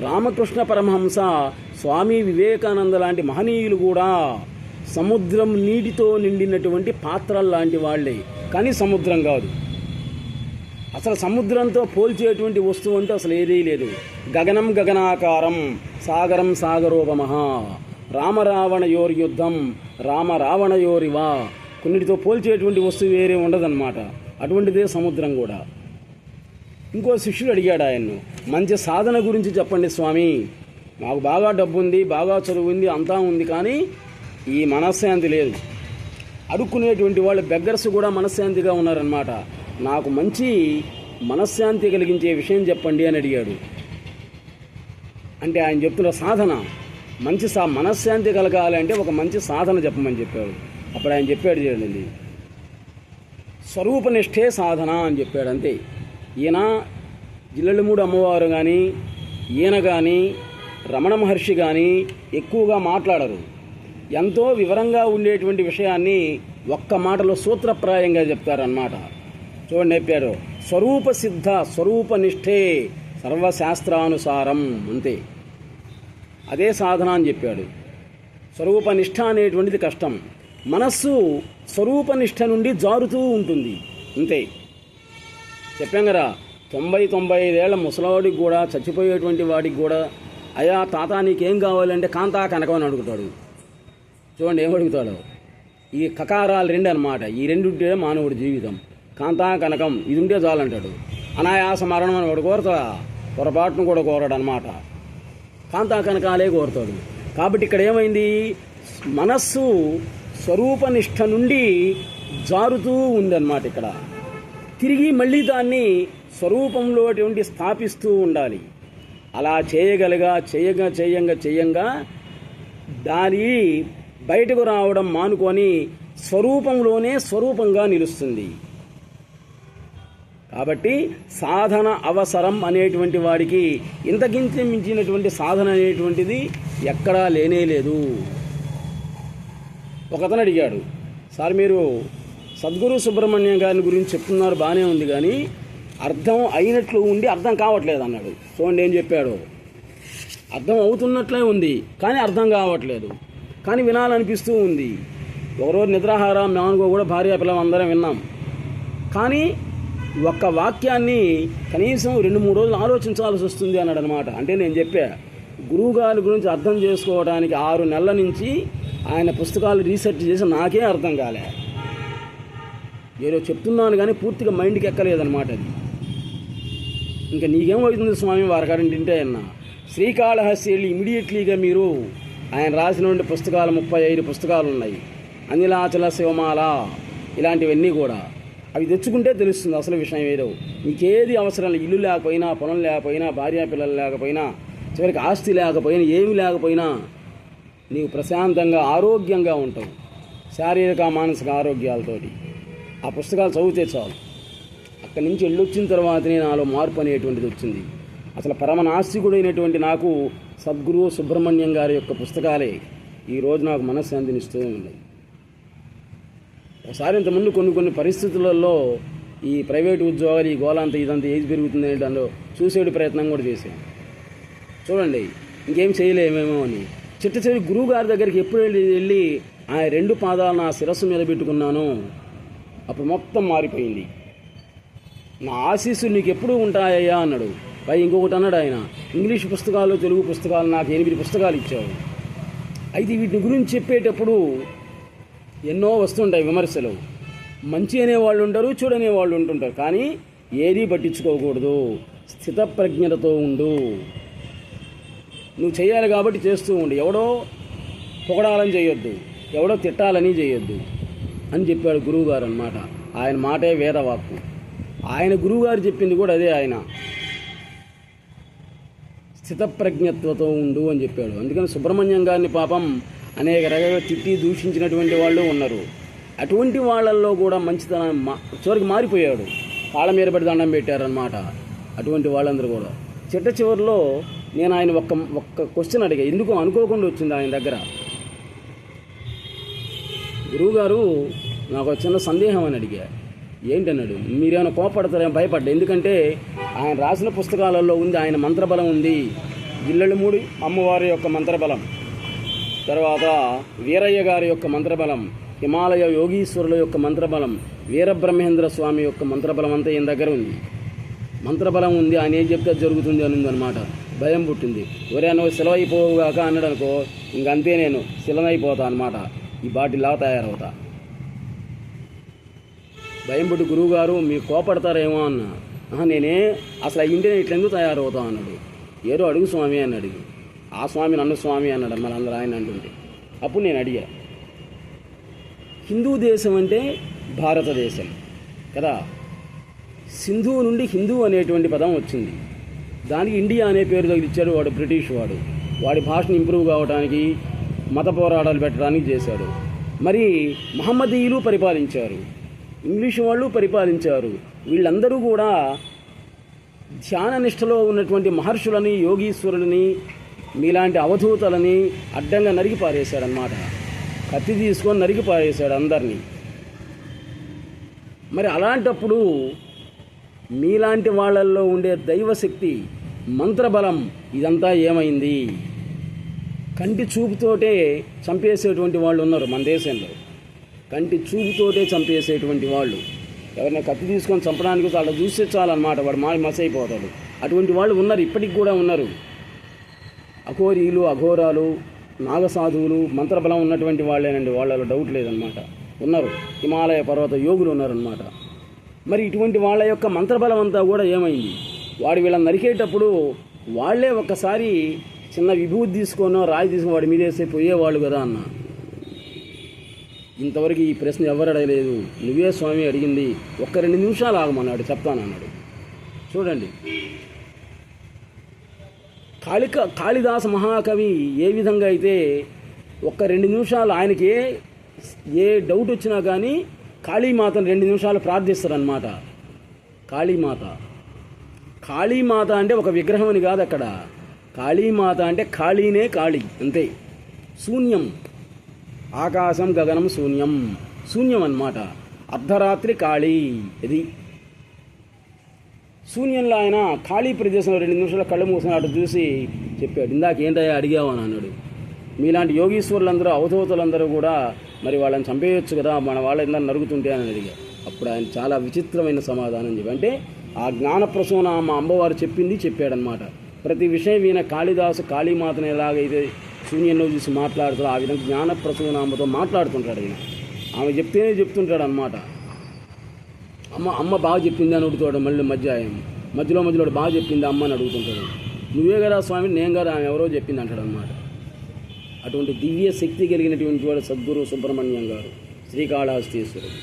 రామకృష్ణ పరమహంస, స్వామి వివేకానంద లాంటి మహనీయులు కూడా సముద్రం నీటితో నిండినటువంటి పాత్రలు లాంటి వాళ్ళే, కానీ సముద్రం కాదు. అసలు సముద్రంతో పోల్చేటువంటి వస్తువు అంటే అసలు ఏదీ లేదు. గగనం గగనాకారం, సాగరం సాగరోపమః, రామరావణయోర్యుద్ధం రామరావణయోరివా. కొన్నిటితో పోల్చేటువంటి వస్తువు వేరే ఉండదన్నమాట. అటువంటిదే సముద్రం కూడా. ఇంకో శిష్యుడు అడిగాడు ఆయన్ను, మంచి సాధన గురించి చెప్పండి స్వామి, మాకు బాగా డబ్బు ఉంది, బాగా చదువు ఉంది, అంతా ఉంది, కానీ ఈ మనశ్శాంతి లేదు. అడుక్కునేటువంటి వాళ్ళు బెగ్గర్స్ కూడా మనశ్శాంతిగా ఉన్నారన్నమాట. నాకు మంచి మనశ్శాంతి కలిగించే విషయం చెప్పండి అని అడిగాడు. అంటే ఆయన చెప్తున్న సాధన, మంచి మనశ్శాంతి కలగాలంటే ఒక మంచి సాధన చెప్పమని చెప్పాడు. అప్పుడు ఆయన చెప్పాడు చూడండి, స్వరూపనిష్ఠే సాధన అని చెప్పాడు. అంతే. ఈయన జిల్లెళ్ళమూడి అమ్మవారు కానీ, ఈయన కానీ, రమణ మహర్షి కానీ ఎక్కువగా మాట్లాడరు. ఎంతో వివరంగా ఉండేటువంటి విషయాన్ని ఒక్క మాటలో సూత్రప్రాయంగా చెప్తారన్నమాట. చూడండి, చెప్పారు స్వరూప సిద్ధ స్వరూపనిష్ఠే సర్వశాస్త్రానుసారం. అంతే, అదే సాధన అని చెప్పాడు. స్వరూపనిష్ఠ అనేటువంటిది కష్టం. మనస్సు స్వరూపనిష్ఠ నుండి జారుతూ ఉంటుంది. అంతే. చెప్పాం కదా, 90-95 ఏళ్ల ముసలాడికి కూడా, చచ్చిపోయేటువంటి వాడికి కూడా, అయ్యా తాత నీకేం కావాలంటే కాంతా కనకం అని అడుగుతాడు. చూడండి ఏం అడుగుతాడు. ఈ కకారాలు రెండు అనమాట. ఈ రెండు ఉంటే మానవుడి జీవితం. కాంతా కనకం ఇది ఉంటే చాలంటాడు. అనాయాస మరణం అని వాడు కోరుతాడా? పొరపాటును కూడా కోరడు అనమాట. కాంతా కనకాలే కోరుతాడు. కాబట్టి ఇక్కడ ఏమైంది? మనస్సు స్వరూపనిష్ఠ నుండి జారుతూ ఉందన్నమాట. ఇక్కడ తిరిగి మళ్ళీ దాన్ని స్వరూపంలో అటువంటి స్థాపిస్తూ ఉండాలి. అలా చేయంగా దాని బయటకు రావడం మానుకొని స్వరూపంలోనే స్వరూపంగా నిలుస్తుంది. కాబట్టి సాధన అవసరం అనేటువంటి వాడికి ఇంతకించి మించినటువంటి సాధన అనేటువంటిది ఎక్కడా లేనే లేదు. ఒకతను అడిగాడు, సార్ మీరు సద్గురు సుబ్రహ్మణ్యం గారిని గురించి చెప్తున్నారు, బాగానే ఉంది, కానీ అర్థం అయినట్లు ఉండి అర్థం కావట్లేదు అన్నాడు. చూడండి ఏం చెప్పాడు. అర్థం అవుతున్నట్లే ఉంది, కానీ అర్థం కావట్లేదు, కానీ వినాలనిపిస్తూ ఉంది. ఒకరోజు నిద్రాహారం మేమనుకో కూడా భార్య పిల్లలు అందరం విన్నాం, కానీ ఒక్క వాక్యాన్ని కనీసం 2-3 రోజులు ఆలోచించాల్సి వస్తుంది అన్నాడు అనమాట. అంటే నేను చెప్పా, గురువుగారి గురించి అర్థం చేసుకోవడానికి 6 నెలల నుంచి ఆయన పుస్తకాలు రీసెర్చ్ చేసి నాకే అర్థం కాలే. ఏదో చెప్తున్నాను కానీ పూర్తిగా మైండ్కి ఎక్కలేదన్నమాట. అది ఇంకా నీకేమవుతుంది స్వామి వారికాడిని తింటే అన్న. శ్రీకాళహస్తి వెళ్ళి ఇమీడియట్లీగా మీరు ఆయన రాసినటువంటి పుస్తకాలు 35 పుస్తకాలు ఉన్నాయి. అనిలాచల శివమాల ఇలాంటివన్నీ కూడా అవి తెచ్చుకుంటే తెలుస్తుంది అసలు విషయం ఏదో. నీకేది అవసరం లేదు, ఇల్లు లేకపోయినా, పొలం లేకపోయినా, భార్య పిల్లలు లేకపోయినా, చివరికి ఆస్తి లేకపోయినా, ఏమి లేకపోయినా నీవు ప్రశాంతంగా ఆరోగ్యంగా ఉంటావు, శారీరక మానసిక ఆరోగ్యాలతోటి. ఆ పుస్తకాలు చదివితే చాలు. అక్కడి నుంచి వెళ్ళొచ్చిన తర్వాతనే నాలో మార్పు అనేటువంటిది వచ్చింది. అసలు పరమ నాస్తికుడైనటువంటి నాకు సద్గురు సుబ్రహ్మణ్యం గారి యొక్క పుస్తకాలే ఈరోజు నాకు మనశ్శాంతినిస్తూ ఉన్నాయి. ఒకసారి ఇంతకుముందు కొన్ని పరిస్థితులలో ఈ ప్రైవేటు ఉద్యోగాలు, ఈ గోళంతా ఇదంతా ఏజ్ పెరుగుతుంది దానిలో చూసేడు ప్రయత్నం కూడా చేశాను. చూడండి ఇంకేం చేయలేమేమో అని చిట్ట గురువు గారి దగ్గరికి ఎప్పుడు వెళ్ళి ఆయన 2 పాదాలు నా శిరస్సు మీద పెట్టుకున్నాను, అప్పుడు మొత్తం మారిపోయింది. నా ఆశీస్సులు నీకు ఎప్పుడూ ఉంటాయ్యా అన్నాడు. పై ఇంకొకటి అన్నాడు ఆయన, ఇంగ్లీష్ పుస్తకాలు, తెలుగు పుస్తకాలు నాకు 8 పుస్తకాలు ఇచ్చావు. అయితే వీటి గురించి చెప్పేటప్పుడు ఎన్నో వస్తుంటాయి విమర్శలు. మంచి అనేవాళ్ళు ఉంటారు, చూడనే వాళ్ళు ఉంటుంటారు. కానీ ఏదీ పట్టించుకోకూడదు. స్థితప్రజ్ఞతతో ఉండు. నువ్వు చేయాలి కాబట్టి చేస్తూ ఉండు. ఎవడో పొగడాలని చేయొద్దు, ఎవడో తిట్టాలని చేయొద్దు అని చెప్పాడు గురువుగారు అన్నమాట. ఆయన మాటే వేదవాక్కు. ఆయన గురువుగారు చెప్పింది కూడా అదే. ఆయన స్థితప్రజ్ఞత్వతో ఉండు అని చెప్పాడు. అందుకని సుబ్రహ్మణ్యం గారిని పాపం అనేక రకాలుగా తిట్టి దూషించినటువంటి వాళ్ళు ఉన్నారు. అటువంటి వాళ్ళల్లో కూడా మంచితనం చివరికి మారిపోయాడు. కాళ్ళ మీద పడి దండం పెట్టారనమాట అటువంటి వాళ్ళందరూ కూడా. చిట్ట చివరిలో నేను ఆయన ఒక్క క్వశ్చన్ అడిగా, ఎందుకు అనుకోకుండా వచ్చింది ఆయన దగ్గర. గురువుగారు నాకు ఒక చిన్న సందేహం అని అడిగా. ఏంటన్నాడు, మీరేమైనా కోపడతారేమో భయపడ్డా. ఎందుకంటే ఆయన రాసిన పుస్తకాలలో ఉంది, ఆయన మంత్రబలం ఉంది. జిల్లెళ్ళమూడి అమ్మవారి యొక్క మంత్రబలం, తర్వాత వీరయ్య గారి యొక్క మంత్రబలం, హిమాలయ యోగీశ్వరుల యొక్క మంత్రబలం, వీరబ్రహ్మేంద్ర స్వామి యొక్క మంత్రబలం అంతా ఈయన దగ్గర ఉంది. మంత్రబలం ఉంది, ఆయన ఏం చెప్తే జరుగుతుంది అని ఉందన్నమాట. భయం పుట్టింది. ఒరే నువ్వు సెలవైపోవుగాక అన్నాడు అనుకో, ఇంకంతే నేను శిలనైపోతా అనమాట, ఈ బాటిల్లా తయారవుతా. భయం పుట్టి గురువుగారు మీరు కోపడతారేమో అన్నా. నేనే అసలు ఆ ఇంటిని ఇట్లెందుకు తయారవుతా అన్నాడు. ఏదో అడుగు స్వామి అని అడిగి, ఆ స్వామి నన్ను స్వామి అన్నాడు మళ్ళీ అందరూ ఆయన అంటుంటే. అప్పుడు నేను అడిగా, హిందూ దేశం అంటే భారతదేశం కదా, సింధు నుండి హిందూ అనేటువంటి పదం వచ్చింది. దానికి ఇండియా అనే పేరు తగిలిచ్చాడు వాడు, బ్రిటిష్ వాడు. వాడి భాషను ఇంప్రూవ్ కావడానికి, మత పోరాటాలు పెట్టడానికి చేశాడు. మరి మహమ్మదీయులు పరిపాలించారు, ఇంగ్లీషు వాళ్ళు పరిపాలించారు. వీళ్ళందరూ కూడా ధ్యాన నిష్టలో ఉన్నటువంటి మహర్షులని, యోగీశ్వరులని, మీలాంటి అవధూతలని అడ్డంగా నరికి పారేశాడనమాట. కత్తి తీసుకొని నరికి పారేశాడు అందరినీ. మరి అలాంటప్పుడు మీలాంటి వాళ్ళల్లో ఉండే దైవశక్తి, మంత్రబలం ఇదంతా ఏమైంది? కంటి చూపుతోటే చంపేసేటువంటి వాళ్ళు ఉన్నారు మన దేశంలో. కంటి చూపుతోటే చంపేసేటువంటి వాళ్ళు. ఎవరైనా కత్తి తీసుకొని చంపడానికి వాళ్ళ చూస్తే చాలన్నమాట, వాడు మసైపోతాడు. అటువంటి వాళ్ళు ఉన్నారు, ఇప్పటికి కూడా ఉన్నారు. అఘోరీలు, అఘోరాలు, నాగసాధువులు మంత్రబలం ఉన్నటువంటి వాళ్ళేనండి, వాళ్ళలో డౌట్ లేదనమాట. ఉన్నారు, హిమాలయ పర్వత యోగులు ఉన్నారనమాట. మరి ఇటువంటి వాళ్ళ యొక్క మంత్రబలం అంతా కూడా ఏమైంది? వాడు వీళ్ళని నరికేటప్పుడు వాళ్ళే ఒక్కసారి చిన్న విభూతి తీసుకొని రాయి తీసుకొని వాడి మీద వేస్తే పోయేవాళ్ళు కదా అన్న. ఇంతవరకు ఈ ప్రశ్న ఎవరు అడగలేదు, నువ్వే స్వామి అడిగింది. ఒక్క 2 నిమిషాలు ఆగమన్నాడు, చెప్తానన్నాడు. చూడండి, కాళిదాస మహాకవి ఏ విధంగా అయితే ఒక్క 2 నిమిషాలు ఆయనకి ఏ డౌట్ వచ్చినా కానీ కాళీమాతను 2 నిమిషాలు ప్రార్థిస్తారనమాట. కాళీమాత అంటే ఒక విగ్రహం అని కాదు అక్కడ. కాళీమాత అంటే ఖాళీనే కాళీ, అంతే. శూన్యం, ఆకాశం గగనం శూన్యం, శూన్యం అన్నమాట. అర్ధరాత్రి ఖాళీ, ఇది శూన్యంలో ఆయన ఖాళీ ప్రదేశంలో 2 నిమిషాలు కళ్ళు మూసిన అటు చూసి చెప్పాడు, ఇందాక ఏంటయ్యా అడిగావు అని అన్నాడు. మీలాంటి యోగీశ్వరులందరూ, అవధూతులందరూ కూడా మరి వాళ్ళని చంపేయచ్చు కదా, మన వాళ్ళ ఎందుకు నరుగుతుంటే అని అడిగా. అప్పుడు ఆయన చాలా విచిత్రమైన సమాధానం చెప్పి, అంటే ఆ జ్ఞానప్రసూన మా అమ్మవారు చెప్పాడనమాట. ప్రతి విషయం ఈయన కాళిదాసు కాళీమాతను ఎలాగైతే శూన్యంలో చూసి మాట్లాడుతాడో ఆ విధంగా జ్ఞానప్రసూనామతో మాట్లాడుతుంటాడు ఈయన. ఆమె చెప్తేనే చెప్తుంటాడు అనమాట. అమ్మ బాగా చెప్పింది అని అడుగుతాడు. మళ్ళీ మధ్యలో బాగా చెప్పింది అమ్మ అని అడుగుతుంటాడు. నువ్వే కదా స్వామి, నేను కదా ఆమె ఎవరో చెప్పింది అంటాడు అనమాట. అటువంటి దివ్య శక్తి కలిగినటువంటి వాడు సద్గురు సుబ్రహ్మణ్యం గారు, శ్రీకాళహస్తీశ్వరుడు.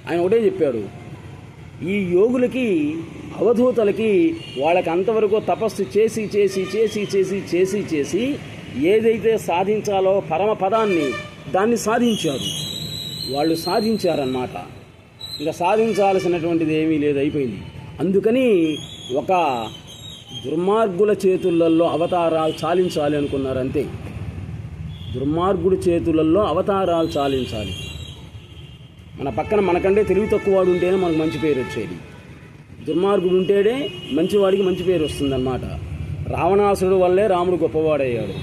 ఆయన ఒకటే చెప్పాడు, ఈ యోగులకి, అవధూతలకి వాళ్ళకి అంతవరకు తపస్సు చేసి ఏదైతే సాధించాలో పరమ పదాన్ని దాన్ని సాధించారు. వాళ్ళు సాధించారన్నమాట. ఇంకా సాధించాల్సినటువంటిది ఏమీ లేదు, అయిపోయింది. అందుకని ఒక దుర్మార్గుల చేతులలో అవతారాలు చాలించాలి అనుకున్నారు, అంతే. దుర్మార్గుడి చేతులలో అవతారాలు చాలించాలి. మన పక్కన మనకంటే తెలివి తక్కువవాడు ఉంటేనే మనకు మంచి పేరు వచ్చేది. దుర్మార్గుడు ఉంటేనే మంచివాడికి మంచి పేరు వస్తుందన్నమాట. రావణాసురుడు వల్లే రాముడు గొప్పవాడయ్యాడు.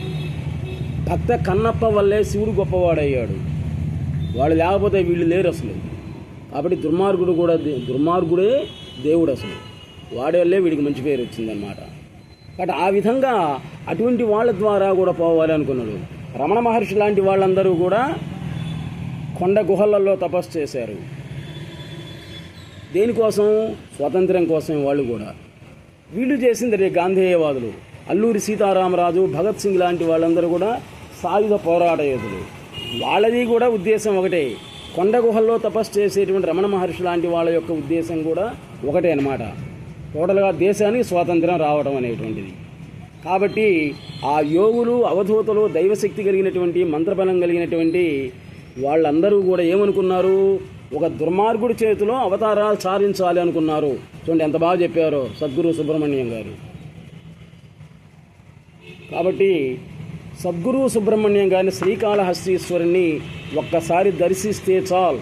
భక్త కన్నప్ప వల్లే శివుడు గొప్పవాడయ్యాడు. వాళ్ళు లేకపోతే వీళ్ళు లేరు అసలు. కాబట్టి దుర్మార్గుడే దేవుడు అసలు. వాడి వల్లే వీడికి మంచి పేరు వచ్చిందన్నమాట. కాబట్టి ఆ విధంగా అటువంటి వాళ్ళ ద్వారా కూడా పోవాలి అనుకున్నాడు. రమణ మహర్షి లాంటి వాళ్ళందరూ కూడా కొండ గుహలలో తపస్సు చేశారు. దేనికోసం? స్వాతంత్ర్యం కోసం. వాళ్ళు కూడా వీళ్ళు చేసింది గాంధేయవాదులు. అల్లూరి సీతారామరాజు, భగత్ సింగ్ లాంటి వాళ్ళందరూ కూడా సాయుధ పోరాట యోధులు. వాళ్ళది కూడా ఉద్దేశం ఒకటే. కొండ గుహల్లో తపస్సు చేసేటువంటి రమణ మహర్షి లాంటి వాళ్ళ యొక్క ఉద్దేశం కూడా ఒకటే అన్నమాట. టోటల్గా దేశానికి స్వాతంత్రం రావడం అనేటువంటిది. కాబట్టి ఆ యోగులు, అవధూతలు, దైవశక్తి కలిగినటువంటి, మంత్రబలం కలిగినటువంటి వాళ్ళందరూ కూడా ఏమనుకున్నారు? ఒక దుర్మార్గుడి చేతిలో అవతారాలు సాధించాలి అనుకున్నారు. చూడండి ఎంత బాగా చెప్పారో సద్గురు సుబ్రహ్మణ్యం గారు. కాబట్టి సద్గురు సుబ్రహ్మణ్యం గారిని, శ్రీకాళహస్తీశ్వరుని ఒక్కసారి దర్శిస్తే చాలు.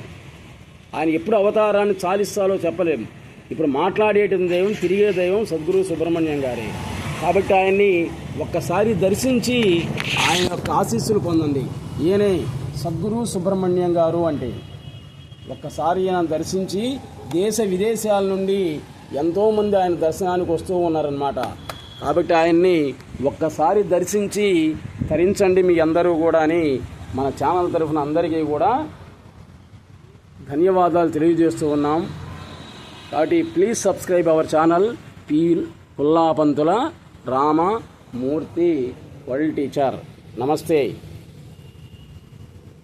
ఆయన ఎప్పుడు అవతారాన్ని చాలిస్తాలో చెప్పలేము. ఇప్పుడు మాట్లాడేటువంటి దైవం, తిరిగే దైవం సద్గురు సుబ్రహ్మణ్యం గారే. కాబట్టి ఆయన్ని ఒక్కసారి దర్శించి ఆయన యొక్క ఆశీస్సులు పొందండి. ఈయనే సద్గురు సుబ్రహ్మణ్యం గారు అంటే. ఒక్కసారి ఆయన దర్శించి దేశ విదేశాల నుండి ఎంతోమంది ఆయన దర్శనానికి వస్తూ ఉన్నారన్నమాట. కాబట్టి ఆయన్ని ఒక్కసారి దర్శించి తరించండి మీ అందరూ కూడా అని మన ఛానల్ తరఫున అందరికీ కూడా ధన్యవాదాలు తెలియజేస్తూ ఉన్నాం. కాబట్టి please subscribe our channel Pullapantula Ramamurthy world teacher. నమస్తే.